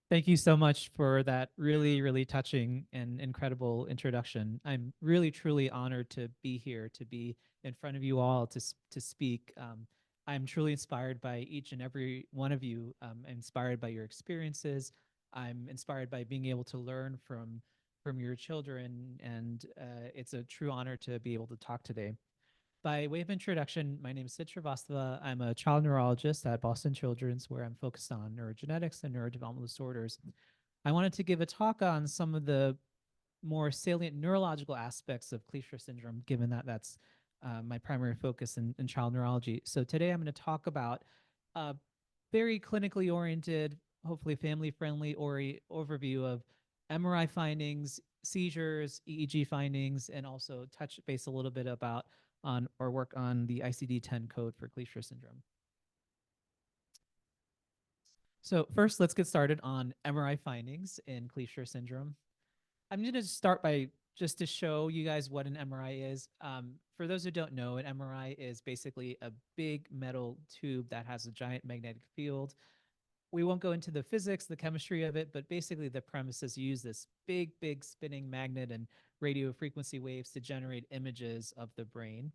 Thank you so much for that really, really touching and incredible introduction. I'm really, truly honored to be here, to be in front of you all to speak. I'm truly inspired by each and every one of you. I'm inspired by your experiences. I'm inspired by being able to learn from your children, and it's a true honor to be able to talk today. By way of introduction, my name is Srivastava. I'm a child neurologist at Boston Children's, where I'm focused on neurogenetics and neurodevelopmental disorders. I wanted to give a talk on some of the more salient neurological aspects of Kleefstra syndrome, given that that's my primary focus in child neurology. So today I'm going to talk about a very clinically oriented, hopefully family friendly overview of MRI findings, seizures, EEG findings, and also touch base a little bit about on or work on the ICD-10 code for Kleefstra syndrome. So first, let's get started on MRI findings in Kleefstra syndrome. I'm going to start by just to show you guys what an MRI is. For those who don't know, an MRI is basically a big metal tube that has a giant magnetic field. We won't go into the physics, the chemistry of it, but basically the premise is you use this big, big spinning magnet and radio frequency waves to generate images of the brain.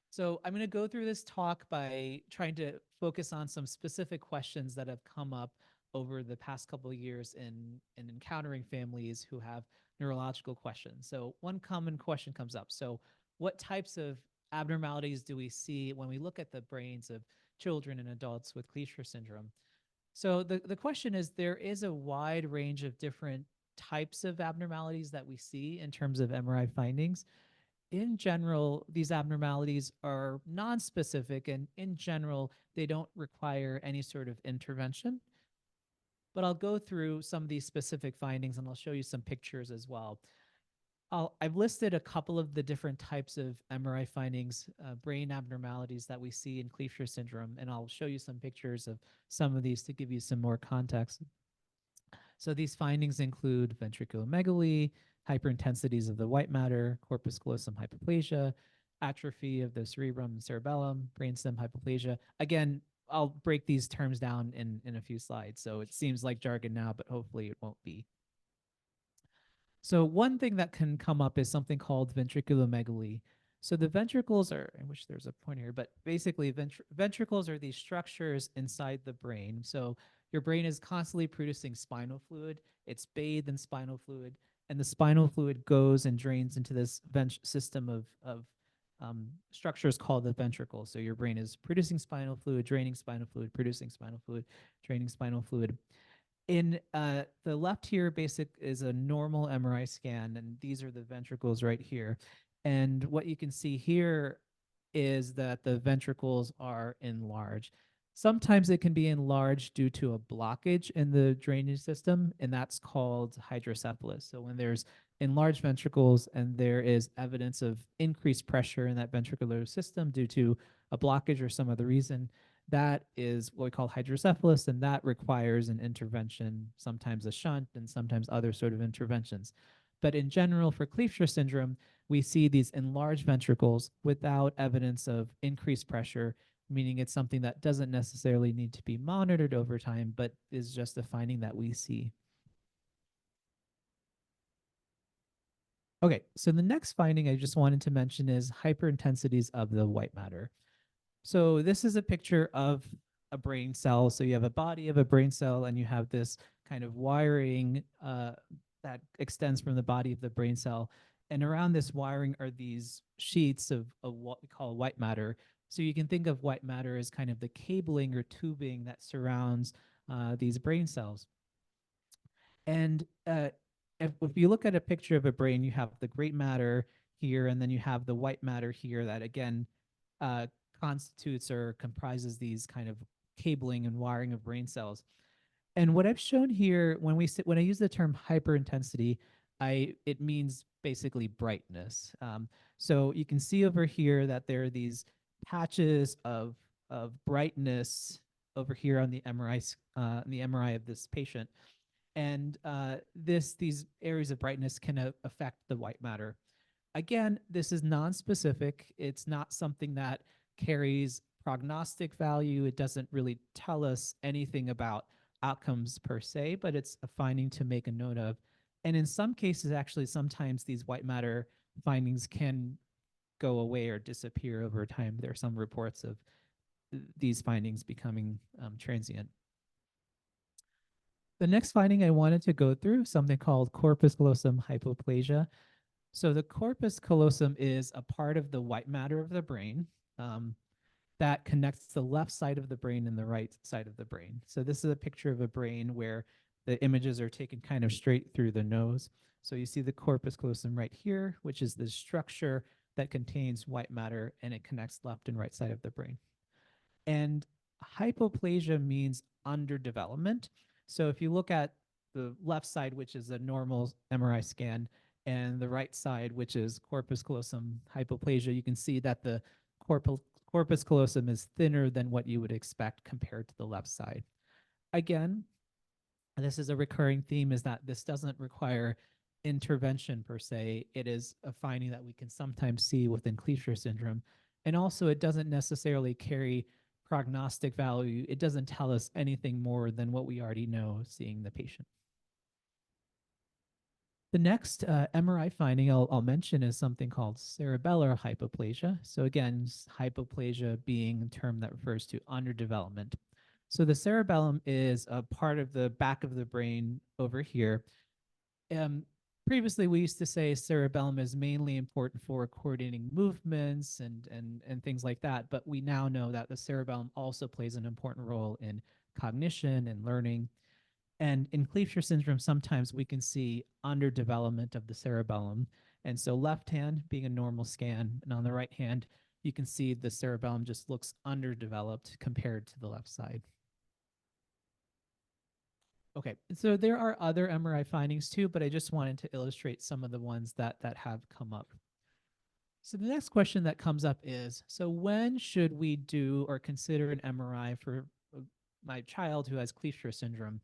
So I'm going to go through this talk by trying to focus on some specific questions that have come up over the past couple of years in encountering families who have neurological questions. So one common question comes up. So what types of abnormalities do we see when we look at the brains of children and adults with Kleefstra syndrome? So the question is, there is a wide range of different types of abnormalities that we see in terms of MRI findings. In general, these abnormalities are non-specific, and in general, they don't require any sort of intervention. But I'll go through some of these specific findings and I'll show you some pictures as well. I've listed a couple of the different types of MRI findings, brain abnormalities that we see in Kleefstra syndrome, and I'll show you some pictures of some of these to give you some more context. So these findings include ventriculomegaly, hyperintensities of the white matter, corpus callosum hypoplasia, atrophy of the cerebrum and cerebellum, brainstem hypoplasia. Again, I'll break these terms down in a few slides, so it seems like jargon now, but hopefully it won't be. So one thing that can come up is something called ventriculomegaly. So the ventricles are, I wish there's a point here, but basically ventricles are these structures inside the brain. So your brain is constantly producing spinal fluid. It's bathed in spinal fluid, and the spinal fluid goes and drains into this system of structures called the ventricles. So your brain is producing spinal fluid, draining spinal fluid, producing spinal fluid, draining spinal fluid. In the left here, basic is a normal MRI scan, and these are the ventricles right here. And what you can see here is that the ventricles are enlarged. Sometimes it can be enlarged due to a blockage in the drainage system, and that's called hydrocephalus. So when there's enlarged ventricles and there is evidence of increased pressure in that ventricular system due to a blockage or some other reason, that is what we call hydrocephalus, and that requires an intervention, sometimes a shunt and sometimes other sort of interventions. But in general, for Kleefstra syndrome, we see these enlarged ventricles without evidence of increased pressure, meaning it's something that doesn't necessarily need to be monitored over time, but is just a finding that we see. Okay, so the next finding I just wanted to mention is hyperintensities of the white matter. So this is a picture of a brain cell. So you have a body of a brain cell, and you have this kind of wiring that extends from the body of the brain cell. And around this wiring are these sheets of what we call white matter. So you can think of white matter as kind of the cabling or tubing that surrounds these brain cells. And if you look at a picture of a brain, you have the gray matter here, and then you have the white matter here that, again, uh, constitutes or comprises these kind of cabling and wiring of brain cells. And what I've shown here, when I use the term hyperintensity, it means basically brightness. So you can see over here that there are these patches of brightness over here on the MRI of this patient, and these areas of brightness can affect the white matter. Again, this is non-specific. It's not something that carries prognostic value. It doesn't really tell us anything about outcomes per se, but it's a finding to make a note of. And in some cases, actually, sometimes these white matter findings can go away or disappear over time. There are some reports of these findings becoming transient. The next finding I wanted to go through something called corpus callosum hypoplasia. So the corpus callosum is a part of the white matter of the brain that connects the left side of the brain and the right side of the brain. So this is a picture of a brain where the images are taken kind of straight through the nose. So you see the corpus callosum right here, which is the structure that contains white matter, and it connects left and right side of the brain. And hypoplasia means underdevelopment. So if you look at the left side, which is a normal MRI scan, and the right side, which is corpus callosum hypoplasia, you can see that the corpus callosum is thinner than what you would expect compared to the left side. Again, this is a recurring theme, is that this doesn't require intervention per se. It is a finding that we can sometimes see within Kleefscher syndrome. And also, it doesn't necessarily carry prognostic value. It doesn't tell us anything more than what we already know seeing the patient. The next MRI finding I'll mention is something called cerebellar hypoplasia. So again, hypoplasia being a term that refers to underdevelopment. So the cerebellum is a part of the back of the brain over here. Previously, we used to say cerebellum is mainly important for coordinating movements and things like that, but we now know that the cerebellum also plays an important role in cognition and learning. And in Kleefscher syndrome, sometimes we can see underdevelopment of the cerebellum. And so left hand being a normal scan, and on the right hand, you can see the cerebellum just looks underdeveloped compared to the left side. Okay, so there are other MRI findings too, but I just wanted to illustrate some of the ones that have come up. So the next question that comes up is, so when should we do or consider an MRI for my child who has Kleefscher syndrome?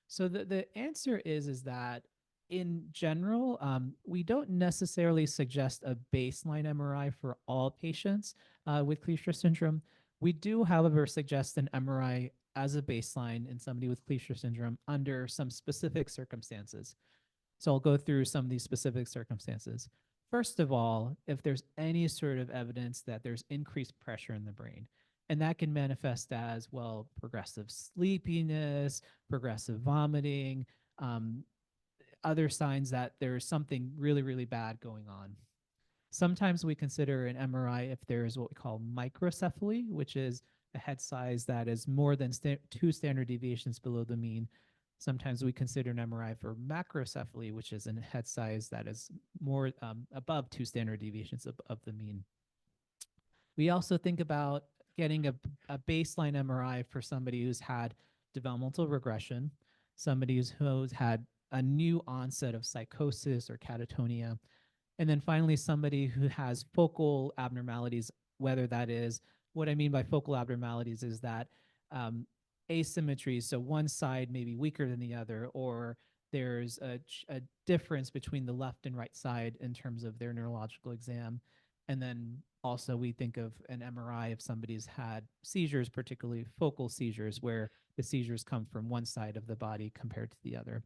So the answer is that in general, we don't necessarily suggest a baseline MRI for all patients with Kleefscher syndrome. We do, however, suggest an MRI as a baseline in somebody with Kleefscher syndrome under some specific circumstances. So I'll go through some of these specific circumstances. First of all, if there's any sort of evidence that there's increased pressure in the brain, and that can manifest as, well, progressive sleepiness, progressive vomiting, other signs that there's something really, really bad going on. Sometimes we consider an MRI if there is what we call microcephaly, which is a head size that is more than 2 standard deviations below the mean. Sometimes we consider an MRI for macrocephaly, which is a head size that is more above 2 standard deviations of the mean. We also think about getting a baseline MRI for somebody who's had developmental regression, somebody who's had a new onset of psychosis or catatonia, and then finally somebody who has focal abnormalities, whether that is, what I mean by focal abnormalities is that asymmetry, so one side may be weaker than the other, or there's a difference between the left and right side in terms of their neurological exam. And then also we think of an MRI if somebody's had seizures, particularly focal seizures, where the seizures come from one side of the body compared to the other.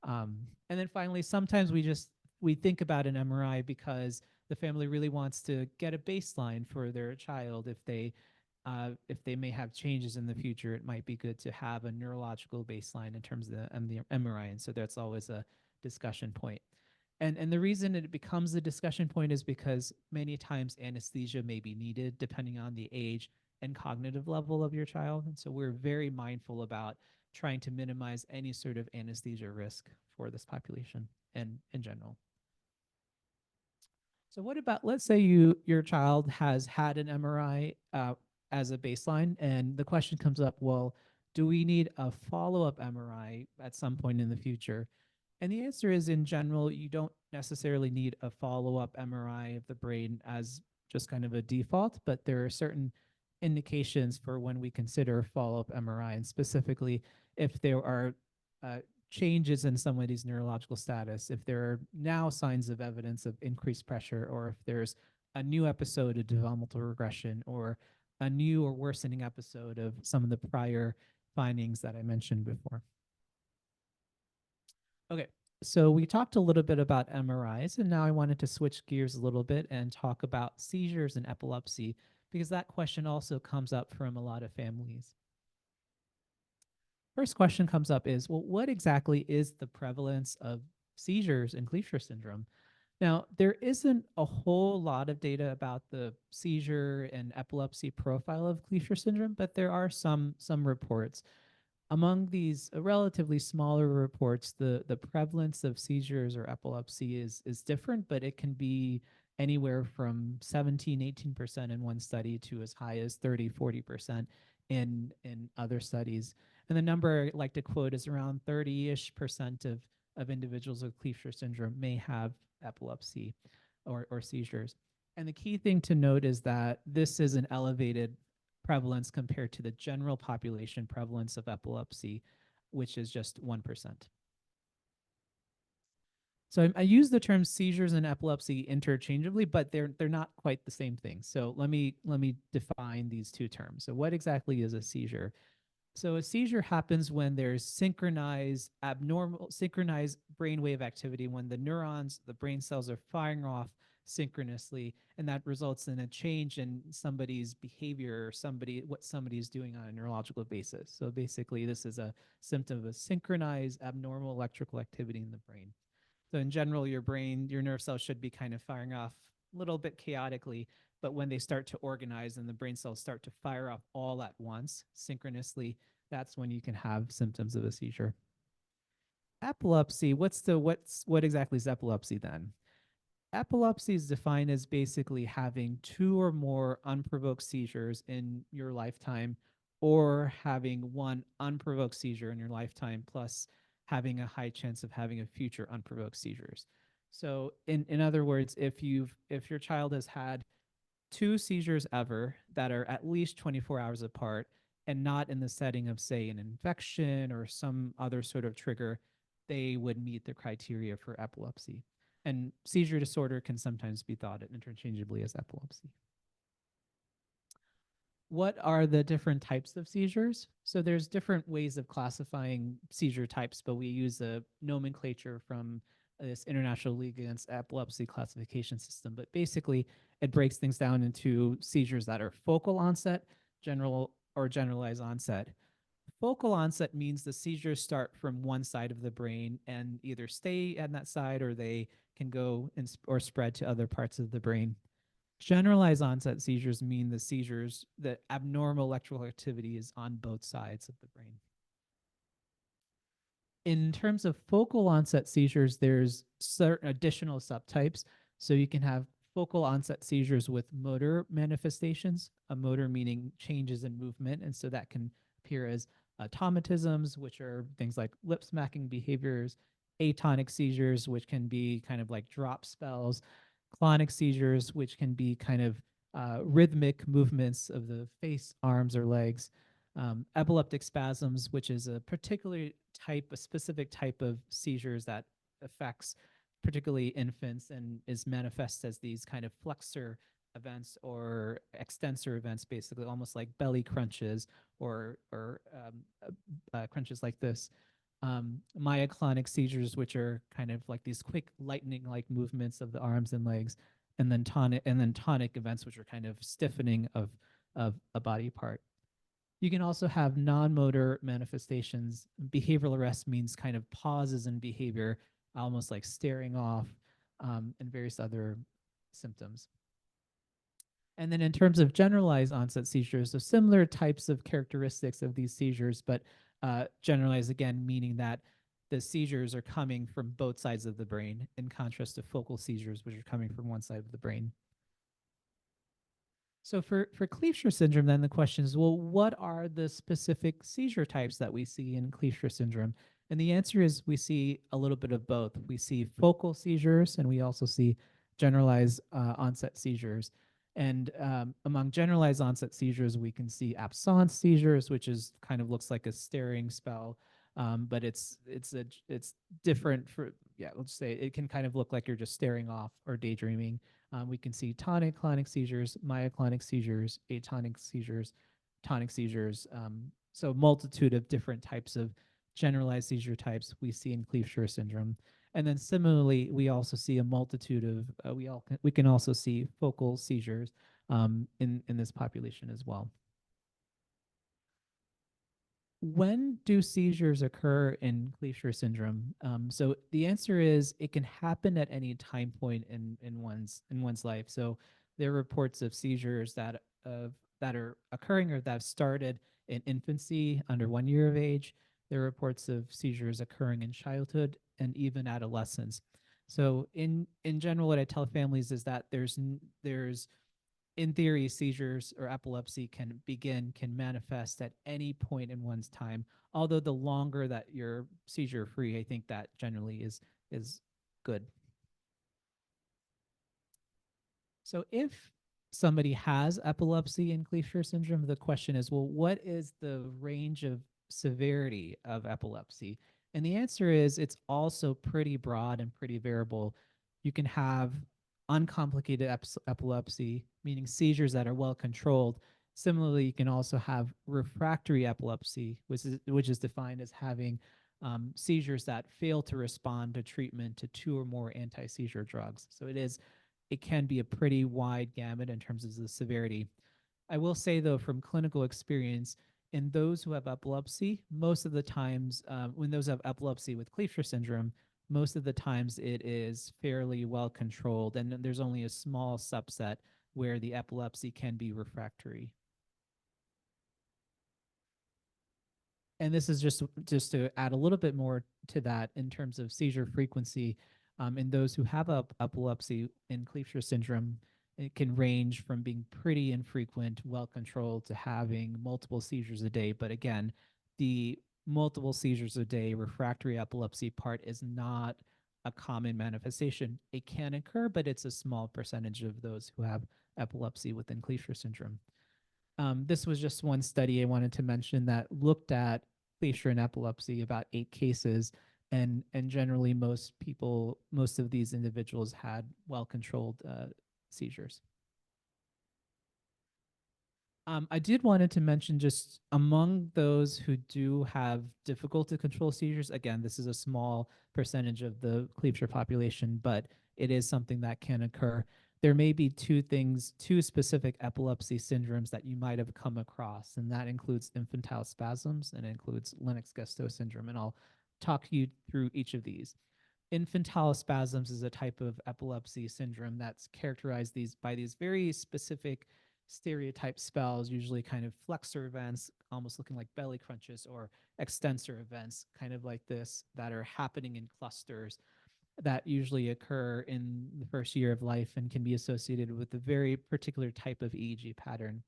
And then finally, sometimes we think about an MRI because the family really wants to get a baseline for their child. If they may have changes in the future, it might be good to have a neurological baseline in terms of the MRI. And so that's always a discussion point. And the reason it becomes a discussion point is because many times anesthesia may be needed depending on the age and cognitive level of your child. And so we're very mindful about trying to minimize any sort of anesthesia risk for this population and in general. So what about, let's say your child has had an MRI as a baseline, and the question comes up, well, do we need a follow-up MRI at some point in the future? And the answer is, in general, you don't necessarily need a follow-up MRI of the brain as just kind of a default, but there are certain indications for when we consider follow-up MRI, and specifically if there are changes in somebody's neurological status, if there are now signs of evidence of increased pressure, or if there's a new episode of developmental regression, or a new or worsening episode of some of the prior findings that I mentioned before. Okay, so we talked a little bit about MRIs, and now I wanted to switch gears a little bit and talk about seizures and epilepsy, because that question also comes up from a lot of families. First question comes up is, well, what exactly is the prevalence of seizures in Kleefscher syndrome? Now, there isn't a whole lot of data about the seizure and epilepsy profile of Kleefscher syndrome, but there are some reports. Among these relatively smaller reports, the prevalence of seizures or epilepsy is different, but it can be anywhere from 17, 18% in one study to as high as 30, 40% in other studies. And the number I like to quote is around 30-ish percent of individuals with Kleefscher syndrome may have epilepsy or seizures. And the key thing to note is that this is an elevated prevalence compared to the general population prevalence of epilepsy, which is just 1%. So I use the term seizures and epilepsy interchangeably, but they're not quite the same thing. So let me define these two terms. So what exactly is a seizure? So a seizure happens when there's synchronized brainwave activity, when the neurons, the brain cells are firing off synchronously, and that results in a change in somebody's behavior or what somebody is doing on a neurological basis. So basically, this is a symptom of a synchronized abnormal electrical activity in the brain. So in general, your nerve cells should be kind of firing off a little bit chaotically, but when they start to organize and the brain cells start to fire off all at once synchronously, that's when you can have symptoms of a seizure. Epilepsy, what exactly is epilepsy then? Epilepsy is defined as basically having two or more unprovoked seizures in your lifetime, or having one unprovoked seizure in your lifetime plus having a high chance of having a future unprovoked seizures. So in other words, if your child has had two seizures ever that are at least 24 hours apart and not in the setting of, say, an infection or some other sort of trigger, they would meet the criteria for epilepsy. And seizure disorder can sometimes be thought of interchangeably as epilepsy. What are the different types of seizures? So there's different ways of classifying seizure types, but we use a nomenclature from this International League Against Epilepsy classification system. But basically, it breaks things down into seizures that are focal onset, general or generalized onset. Focal onset means the seizures start from one side of the brain and either stay on that side or they can go or spread to other parts of the brain. Generalized onset seizures mean the abnormal electrical activity is on both sides of the brain. In terms of focal onset seizures, there's certain additional subtypes. So you can have focal onset seizures with motor manifestations, a motor meaning changes in movement. And so that can appear as automatisms, which are things like lip smacking behaviors, atonic seizures, which can be kind of like drop spells, clonic seizures, which can be kind of rhythmic movements of the face, arms, or legs, epileptic spasms, which is a specific type of seizures that affects particularly infants and is manifest as these kind of flexor events or extensor events, basically almost like belly crunches or crunches like this. Myoclonic seizures, which are kind of like these quick lightning-like movements of the arms and legs, and then tonic events, which are kind of stiffening of a body part. You can also have non-motor manifestations. Behavioral arrest means kind of pauses in behavior, almost like staring off, and various other symptoms. And then in terms of generalized onset seizures, so similar types of characteristics of these seizures, but generalized again, meaning that the seizures are coming from both sides of the brain, in contrast to focal seizures, which are coming from one side of the brain. So for Kleefscher syndrome, then the question is, well, what are the specific seizure types that we see in Kleefscher syndrome? And the answer is we see a little bit of both. We see focal seizures, and we also see generalized onset seizures. And among generalized onset seizures, we can see absence seizures, which is kind of looks like a staring spell, but it's different for, yeah, let's say it can kind of look like you're just staring off or daydreaming. We can see tonic-clonic seizures, myoclonic seizures, atonic seizures, tonic seizures, So multitude of different types of generalized seizure types we see in Kleefscher syndrome. And then similarly, we also see a multitude of we can also see focal seizures in this population as well. When do seizures occur in Kleefscher syndrome? So the answer is it can happen at any time point in one's life. So there are reports of seizures that are occurring or that have started in infancy under 1 year of age. There are reports of seizures occurring in childhood and even adolescence. So in general, what I tell families is that there's in theory, seizures or epilepsy can manifest at any point in one's time. Although the longer that you're seizure free, I think that generally is good. So if somebody has epilepsy and Kleefscher syndrome, the question is, well, what is the range of severity of epilepsy? And the answer is it's also pretty broad and pretty variable. You can have uncomplicated epilepsy, meaning seizures that are well controlled. Similarly, you can also have refractory epilepsy, which is defined as having seizures that fail to respond to treatment to two or more anti-seizure drugs. So it can be a pretty wide gamut in terms of the severity. I will say, though, from clinical experience, in those who have epilepsy, most of the times, when those have epilepsy with Kleefscher syndrome, most of the times it is fairly well controlled, and there's only a small subset where the epilepsy can be refractory. And this is just to add a little bit more to that in terms of seizure frequency. In those who have epilepsy in Kleefscher syndrome, it can range from being pretty infrequent, well controlled, to having multiple seizures a day. But again, the multiple seizures a day refractory epilepsy part is not a common manifestation. It can occur, but it's a small percentage of those who have epilepsy within Kleefscher syndrome. This was just one study I wanted to mention that looked at Kleefscher and epilepsy, about 8 cases, and generally most of these individuals had well controlled seizures. I did wanted to mention just among those who do have difficult to control seizures. Again, this is a small percentage of the Kleefscher population, but it is something that can occur. There may be two specific epilepsy syndromes that you might have come across, and that includes infantile spasms and it includes Lennox-Gastaut syndrome. And I'll talk you through each of these. Infantile spasms is a type of epilepsy syndrome that's characterized by these very specific stereotype spells, usually kind of flexor events, almost looking like belly crunches, or extensor events, kind of like this, that are happening in clusters that usually occur in the first year of life and can be associated with a very particular type of EEG pattern.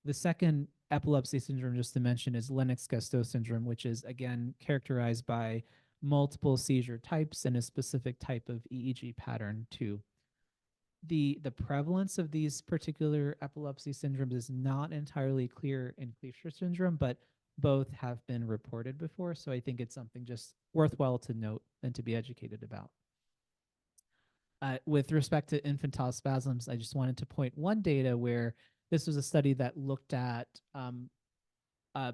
The second epilepsy syndrome, just to mention, is Lennox-Gastaut syndrome, which is again characterized by multiple seizure types and a specific type of EEG pattern too. The prevalence of these particular epilepsy syndromes is not entirely clear in Kleefscher syndrome, but both have been reported before. So I think it's something just worthwhile to note and to be educated about. With respect to infantile spasms, I just wanted to point one data where this was a study that looked at uh,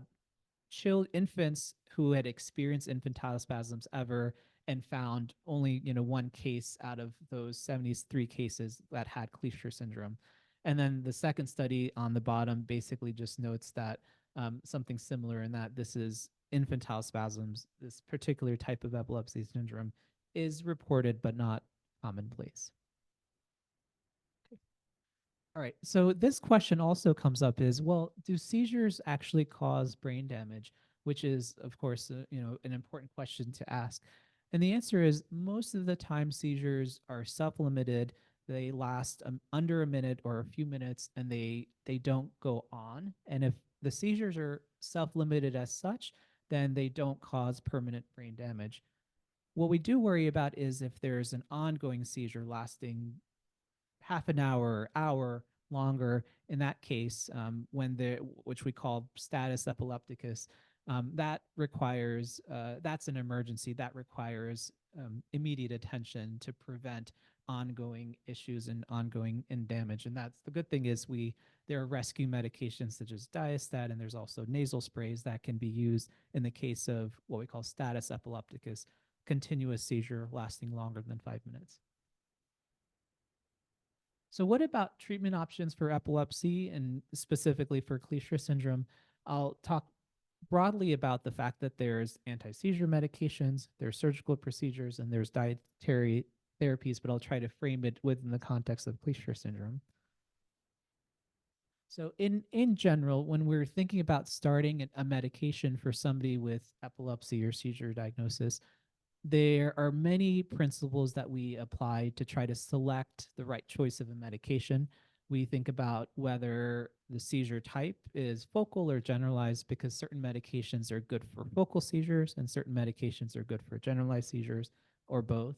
infants who had experienced infantile spasms ever and found only one case out of those 73 cases that had Kleefscher syndrome. And then the second study on the bottom basically just notes that something similar in that this is infantile spasms, this particular type of epilepsy syndrome is reported but not commonplace. All right. So this question also comes up is, well, do seizures actually cause brain damage? Which is, of course, an important question to ask. And the answer is most of the time seizures are self-limited. They last under a minute or a few minutes, and they don't go on. And if the seizures are self-limited as such, then they don't cause permanent brain damage. What we do worry about is if there's an ongoing seizure lasting half an hour longer. In that case, which we call status epilepticus, that's an emergency that requires immediate attention to prevent ongoing issues and ongoing and damage. And that's the good thing is there are rescue medications such as Diastat, and there's also nasal sprays that can be used in the case of what we call status epilepticus, continuous seizure lasting longer than 5 minutes. So, what about treatment options for epilepsy and specifically for Kleefstra syndrome? I'll talk broadly about the fact that there's anti-seizure medications, there's surgical procedures, and there's dietary therapies, but I'll try to frame it within the context of Kleefstra syndrome. So in general, when we're thinking about starting a medication for somebody with epilepsy or seizure diagnosis, there are many principles that we apply to try to select the right choice of a medication. We think about whether the seizure type is focal or generalized because certain medications are good for focal seizures and certain medications are good for generalized seizures or both.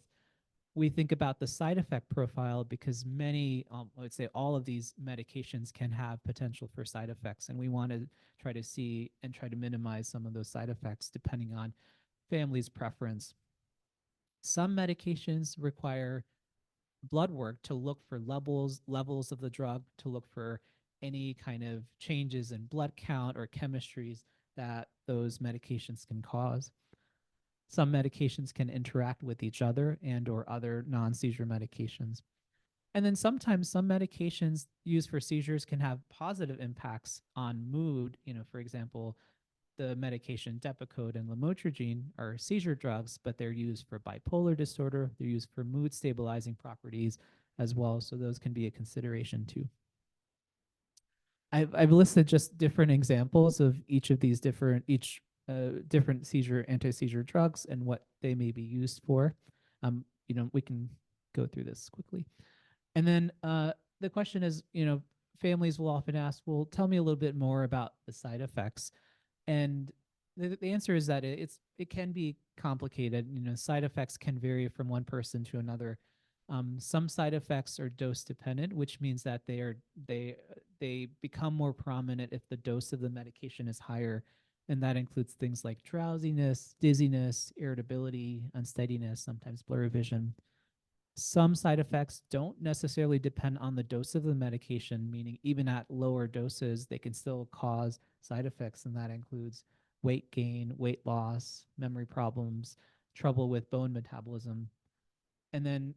We think about the side effect profile because many, I would say all of these medications can have potential for side effects, and we want to try to see and try to minimize some of those side effects depending on family's preference. Some medications require blood work to look for levels of the drug, to look for any kind of changes in blood count or chemistries that those medications can cause. Some medications can interact with each other and or other non-seizure medications. And then sometimes some medications used for seizures can have positive impacts on mood. For example, the medication Depakote and lamotrigine are seizure drugs, but they're used for bipolar disorder. They're used for mood stabilizing properties as well. So those can be a consideration too. I've listed just different examples of each of these different seizure anti-seizure drugs and what they may be used for. We can go through this quickly. And then the question is, families will often ask, well, tell me a little bit more about the side effects. And the answer is that it can be complicated. Side effects can vary from one person to another. Some side effects are dose dependent, which means that they become more prominent if the dose of the medication is higher, and that includes things like drowsiness, dizziness, irritability, unsteadiness, sometimes blurry vision. Some side effects don't necessarily depend on the dose of the medication, meaning even at lower doses, they can still cause side effects, and that includes weight gain, weight loss, memory problems, trouble with bone metabolism. And then,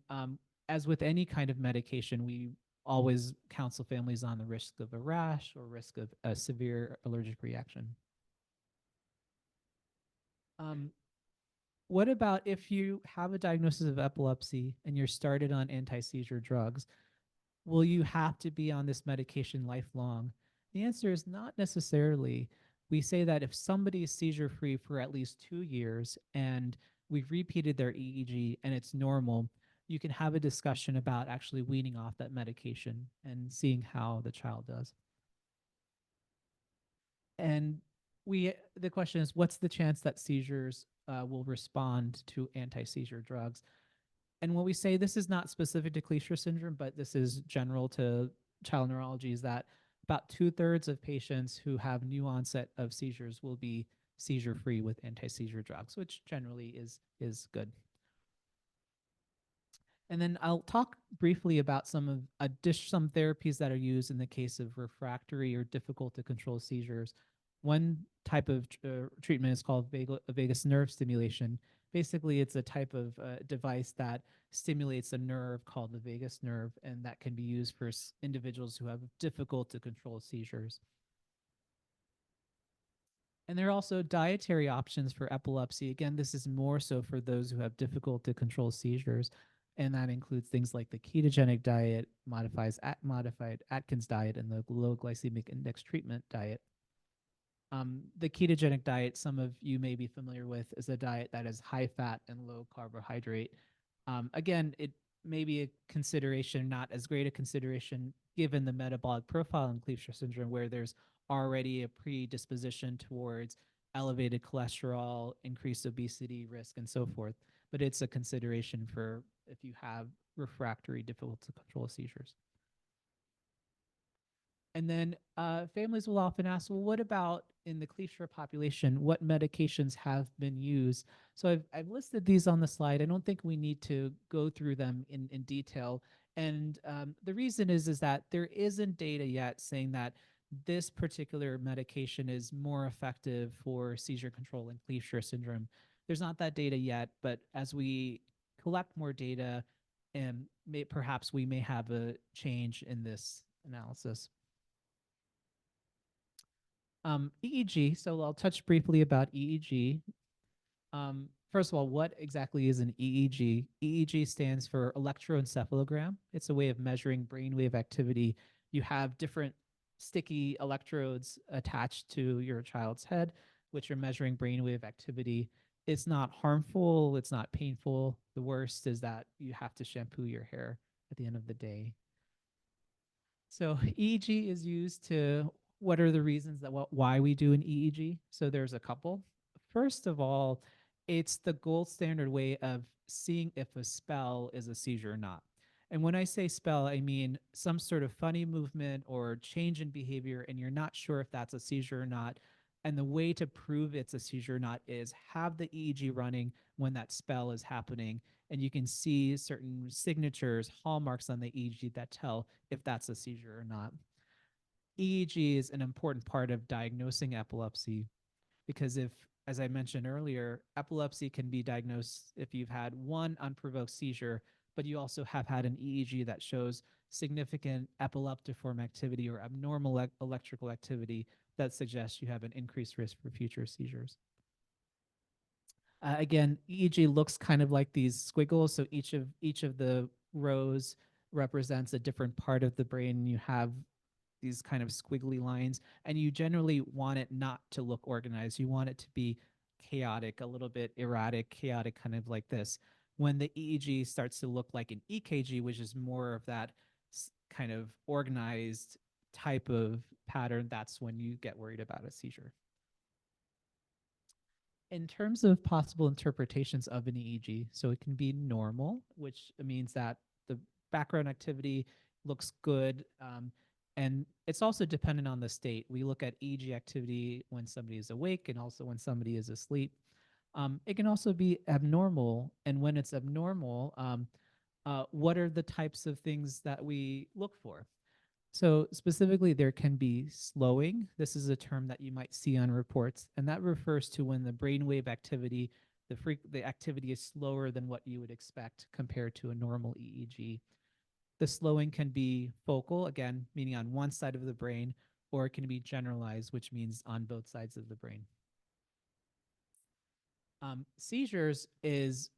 as with any kind of medication, we always counsel families on the risk of a rash or risk of a severe allergic reaction. What about if you have a diagnosis of epilepsy and you're started on anti-seizure drugs? Will you have to be on this medication lifelong? The answer is not necessarily. We say that if somebody is seizure free for at least 2 years and we've repeated their EEG and it's normal, you can have a discussion about actually weaning off that medication and seeing how the child does. And the question is, what's the chance that seizures will respond to anti-seizure drugs? And when we say this is not specific to Kleefstra syndrome, but this is general to child neurology, is that about 2/3 of patients who have new onset of seizures will be seizure free with anti-seizure drugs, which generally is good. And then I'll talk briefly about some therapies that are used in the case of refractory or difficult to control seizures. One type of treatment is called vagus nerve stimulation. Basically, it's a type of device that stimulates a nerve called the vagus nerve, and that can be used for individuals who have difficult to control seizures. And there are also dietary options for epilepsy. Again, this is more so for those who have difficult to control seizures. And that includes things like the ketogenic diet, modified Atkins diet, and the low glycemic index treatment diet. The ketogenic diet, some of you may be familiar with, is a diet that is high fat and low carbohydrate. Again, it may be a consideration, not as great a consideration given the metabolic profile in Kleefstra syndrome, where there's already a predisposition towards elevated cholesterol, increased obesity risk, and so forth. But it's a consideration for if you have refractory, difficult to control seizures. And then families will often ask, well, what about in the Kleefstra population? What medications have been used? So I've listed these on the slide. I don't think we need to go through them in detail. And the reason is that there isn't data yet saying that this particular medication is more effective for seizure control in Kleefstra syndrome. There's not that data yet, but as we collect more data, and perhaps we may have a change in this analysis. EEG. So I'll touch briefly about EEG. First of all, what exactly is an EEG? EEG stands for electroencephalogram. It's a way of measuring brainwave activity. You have different sticky electrodes attached to your child's head, which are measuring brainwave activity. It's not harmful. It's not painful. The worst is that you have to shampoo your hair at the end of the day. So EEG is used to, what are the reasons that why we do an EEG? So there's a couple. First of all, it's the gold standard way of seeing if a spell is a seizure or not. And when I say spell, I mean some sort of funny movement or change in behavior, and you're not sure if that's a seizure or not. And the way to prove it's a seizure or not is have the EEG running when that spell is happening, and you can see certain signatures, hallmarks on the EEG that tell if that's a seizure or not. EEG is an important part of diagnosing epilepsy because if, as I mentioned earlier, epilepsy can be diagnosed if you've had one unprovoked seizure, but you also have had an EEG that shows significant epileptiform activity or abnormal electrical activity that suggests you have an increased risk for future seizures. Again, EEG looks kind of like these squiggles. So each of the rows represents a different part of the brain. You have these kind of squiggly lines, and you generally want it not to look organized. You want it to be chaotic, a little bit erratic, chaotic, kind of like this. When the EEG starts to look like an EKG, which is more of that kind of organized type of pattern, that's when you get worried about a seizure. In terms of possible interpretations of an EEG, so it can be normal, which means that the background activity looks good. And it's also dependent on the state. We look at EEG activity when somebody is awake and also when somebody is asleep. It can also be abnormal. And when it's abnormal, what are the types of things that we look for? So specifically, there can be slowing. This is a term that you might see on reports, and that refers to when the brainwave activity, the activity is slower than what you would expect compared to a normal EEG. The slowing can be focal, again, meaning on one side of the brain, or it can be generalized, which means on both sides of the brain. Seizures is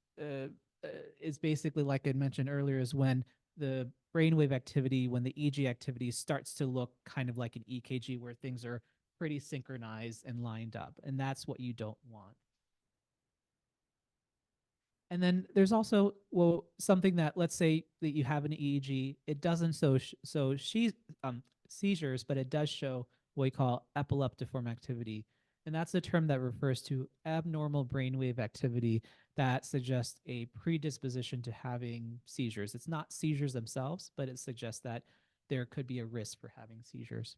basically, like I mentioned earlier, is when the brainwave activity, when the EEG activity starts to look kind of like an EKG, where things are pretty synchronized and lined up, and that's what you don't want. And then there's also, well, something that, let's say that you have an EEG, it doesn't seizures, but it does show what we call epileptiform activity. And that's a term that refers to abnormal brainwave activity that suggests a predisposition to having seizures. It's not seizures themselves, but it suggests that there could be a risk for having seizures.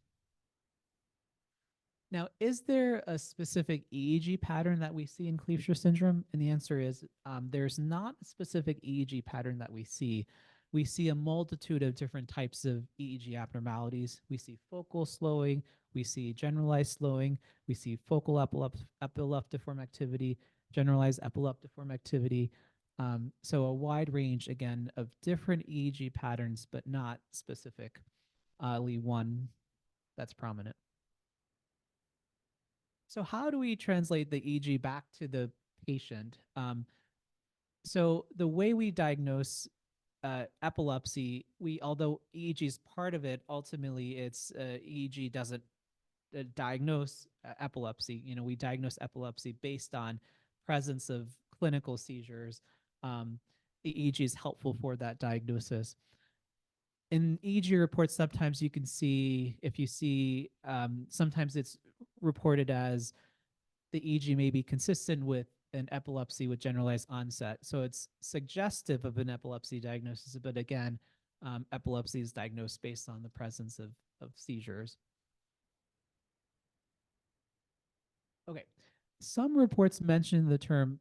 Now, is there a specific EEG pattern that we see in Kleefstra syndrome? And the answer is there's not a specific EEG pattern that we see. We see a multitude of different types of EEG abnormalities. We see focal slowing, we see generalized slowing, we see focal epileptiform activity, generalized epileptiform activity. So a wide range, again, of different EEG patterns, but not specifically one that's prominent. So how do we translate the EEG back to the patient? So the way we diagnose epilepsy, although EEG is part of it, ultimately it's EEG doesn't diagnose epilepsy. You know, we diagnose epilepsy based on presence of clinical seizures. The EEG is helpful for that diagnosis. In EEG reports, sometimes you can see, if you see, sometimes it's reported as the EEG may be consistent with an epilepsy with generalized onset. So it's suggestive of an epilepsy diagnosis, but again, epilepsy is diagnosed based on the presence of of seizures. Okay. Some reports mention the term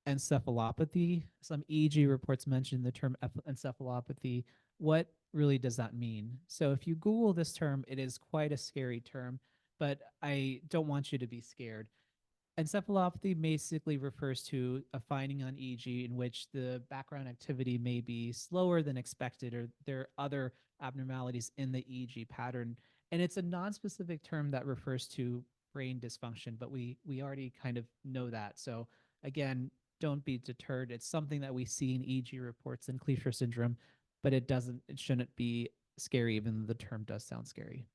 encephalopathy. Some EEG reports mention the term encephalopathy. What really does that mean? So if you Google this term, it is quite a scary term, but I don't want you to be scared. Encephalopathy basically refers to a finding on EEG in which the background activity may be slower than expected, or there are other abnormalities in the EEG pattern. And it's a non-specific term that refers to brain dysfunction, but we already kind of know that. So again, don't be deterred. It's something that we see in EEG reports in Kleefscher syndrome, but it shouldn't be scary, even though the term does sound scary.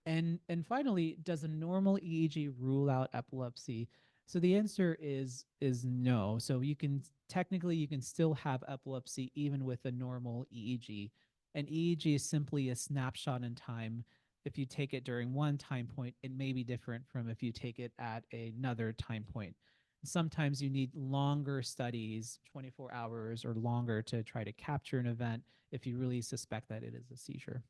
And finally, does a normal EEG rule out epilepsy? So the answer is no. So you can still have epilepsy even with a normal EEG. An EEG is simply a snapshot in time. If you take it during one time point, it may be different from if you take it at another time point. Sometimes you need longer studies, 24 hours or longer, to try to capture an event if you really suspect that it is a seizure.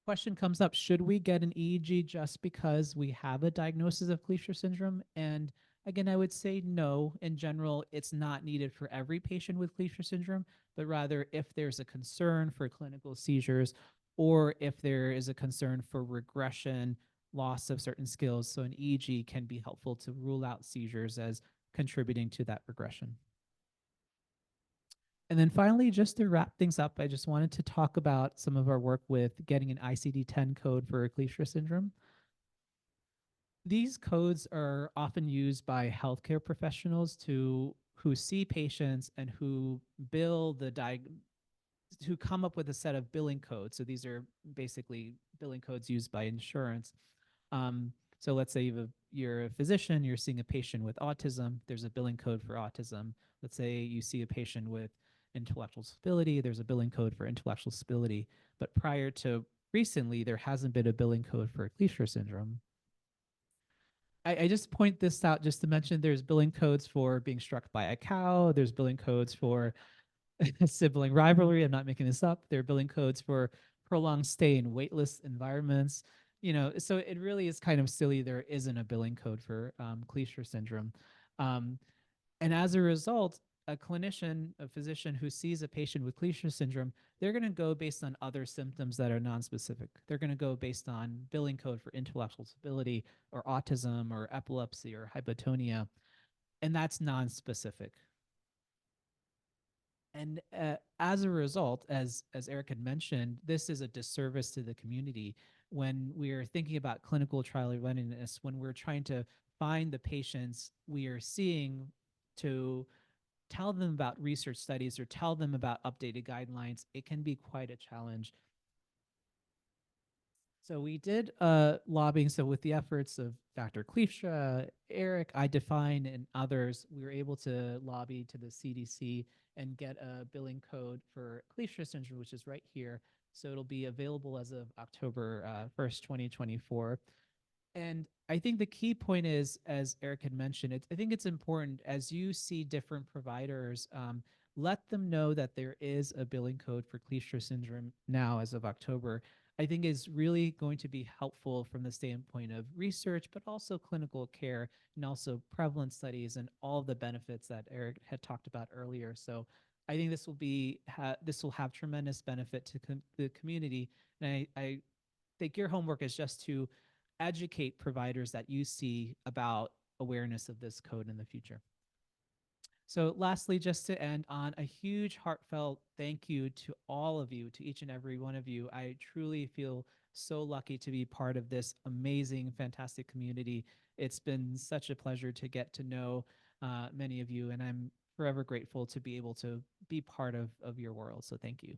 Question comes up, should we get an EEG just because we have a diagnosis of Kleefscher syndrome? And again, I would say no. In general, it's not needed for every patient with Kleefscher syndrome, but rather if there's a concern for clinical seizures or if there is a concern for regression, loss of certain skills. So an EEG can be helpful to rule out seizures as contributing to that regression. And then finally, just to wrap things up, I just wanted to talk about some of our work with getting an ICD-10 code for Kleefscher syndrome. These codes are often used by healthcare professionals who see patients and who bill who come up with a set of billing codes. So these are basically billing codes used by insurance. So let's say you're a physician, you're seeing a patient with autism, there's a billing code for autism. Let's say you see a patient with intellectual disability, there's a billing code for intellectual disability. But prior to recently, there hasn't been a billing code for Kleefscher syndrome. I just point this out just to mention there's billing codes for being struck by a cow, there's billing codes for sibling rivalry. I'm not making this up. There are billing codes for prolonged stay in weightless environments. So it really is kind of silly there isn't a billing code for Kleefscher syndrome. Um, and as a result, a clinician, a physician who sees a patient with Kleefscher syndrome, they're going to go based on other symptoms that are nonspecific. They're going to go based on billing code for intellectual disability or autism or epilepsy or hypotonia, and that's nonspecific. And as a result, as Eric had mentioned, this is a disservice to the community when we're thinking about clinical trial readiness, when we're trying to find the patients we are seeing to tell them about research studies or tell them about updated guidelines. It can be quite a challenge. So we did lobbying. So with the efforts of Dr. Kleefstra, Eric, I Define, and others, we were able to lobby to the CDC and get a billing code for Kleefstra syndrome, which is right here. So it'll be available as of October 1st, 2024. And I think the key point is, as Eric had mentioned, I think it's important as you see different providers, let them know that there is a billing code for Kleefstra syndrome now as of October. I think is really going to be helpful from the standpoint of research, but also clinical care and also prevalence studies and all the benefits that Eric had talked about earlier. So I think this will have tremendous benefit to the community. And I think your homework is just to educate providers that you see about awareness of this code in the future. So lastly, just to end on a huge heartfelt thank you to all of you, to each and every one of you. I truly feel so lucky to be part of this amazing, fantastic community. It's been such a pleasure to get to know many of you, and I'm forever grateful to be able to be part of your world. So thank you.